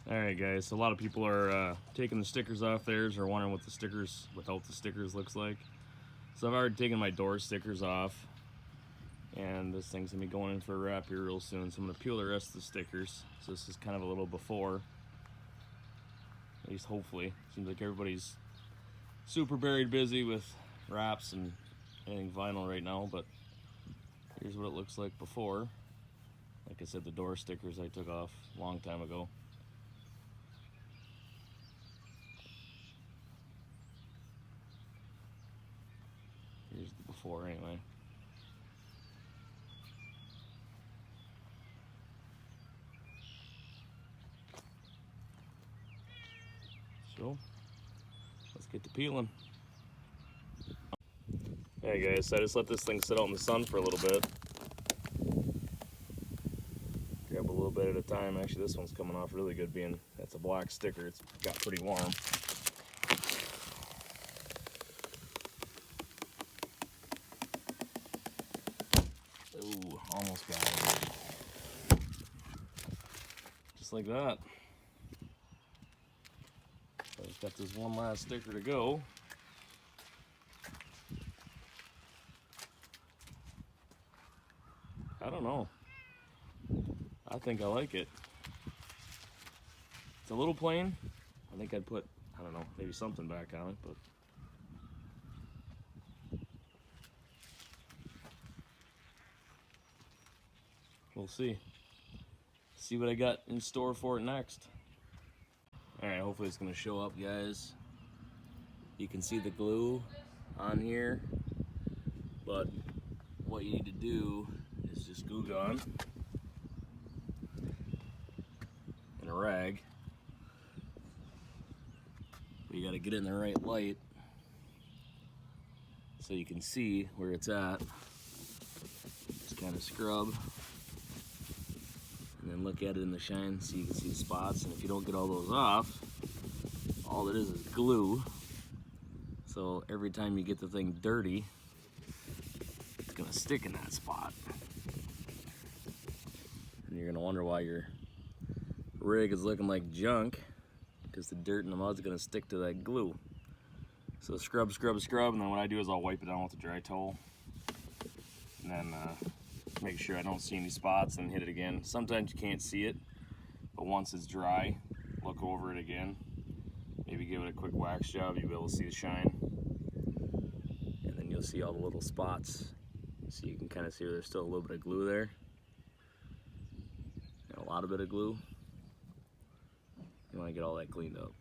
Alright guys, so a lot of people are taking the stickers off theirs or wondering what the stickers without the stickers looks like. So I've already taken my door stickers off, and this thing's gonna be going in for a wrap here real soon, so I'm gonna peel the rest of the stickers. So this is kind of a little before, at least hopefully. Seems like everybody's super buried busy with wraps and anything vinyl right now, but here's what it looks like before. Like I said, the door stickers I took off a long time ago. Here's the before anyway. So, let's get to peeling. Hey guys, so I just let this thing sit out in the sun for a little bit. Grab a little bit at a time. Actually, this one's coming off really good, being that's a black sticker. It's got pretty warm. Ooh, almost got it. Just like that. So I've got this one last sticker to go. I don't know. I think I like it. It's a little plain. I think I'd put, I don't know, maybe something back on it, but we'll see. See what I got in store for it next. Alright, hopefully it's gonna show up, guys. You can see the glue on here, but what you need to do is just glue gun and a rag. But you gotta get it in the right light so you can see where it's at. Just kind of scrub and then look at it in the shine so you can see the spots. And if you don't get all those off, all it is glue. So every time you get the thing dirty, it's gonna stick in that spot. And you're gonna wonder why your rig is looking like junk, because the dirt and the mud's gonna stick to that glue. So scrub, scrub, scrub, and then what I do is I'll wipe it down with a dry towel. And then make sure I don't see any spots and hit it again. Sometimes you can't see it, but once it's dry, look over it again. Maybe give it a quick wax job, you'll be able to see the shine. And then you'll see all the little spots. So you can kind of see where there's still a little bit of glue there. And a lot of bit of glue. You want to get all that cleaned up.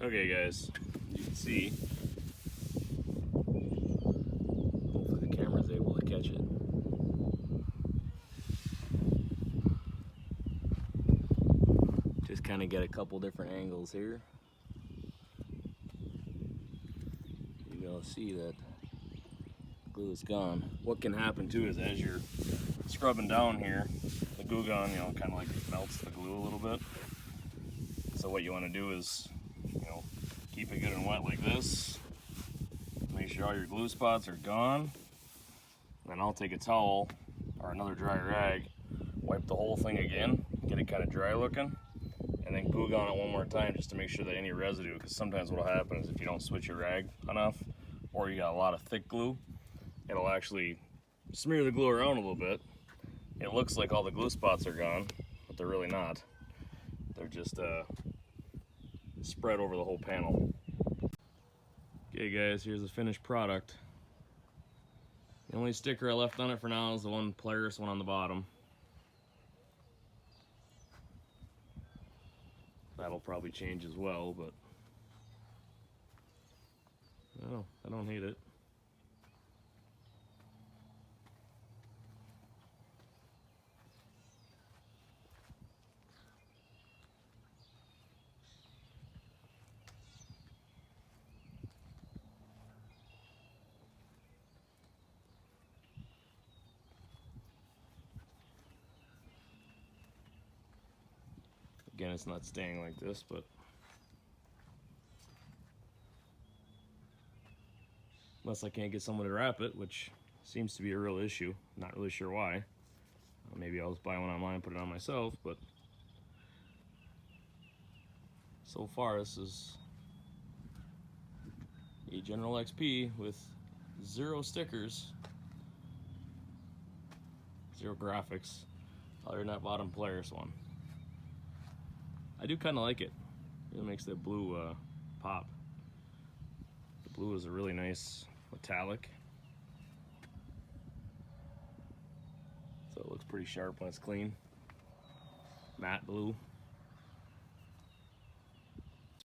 Okay guys, you can see, hopefully the camera's able to catch it. Just kind of get a couple different angles here. You'll be able to see that glue is gone. What can happen too is as you're scrubbing down here, the glue gun, you know, kind of like melts the glue a little bit. So what you want to do is, you know, keep it good and wet like this. Make sure all your glue spots are gone. Then I'll take a towel or another dry rag, wipe the whole thing again, get it kind of dry looking, and then glue gun it one more time just to make sure that any residue, because sometimes what will happen is if you don't switch your rag enough, or you got a lot of thick glue, it'll actually smear the glue around a little bit. It looks like all the glue spots are gone, but they're really not. They're just spread over the whole panel. Okay guys, here's the finished product. The only sticker I left on it for now is the one Polaris one on the bottom. That'll probably change as well, but no, I don't hate it. Again, it's not staying like this, but unless I can't get someone to wrap it, which seems to be a real issue. Not really sure why. Maybe I'll just buy one online and put it on myself, but So far, this is a General XP with 0 stickers, 0 graphics, other than that bottom Polaris one. I do kind of like it. It makes that blue pop. The blue is a really nice metallic, so it looks pretty sharp when it's clean. Matte blue.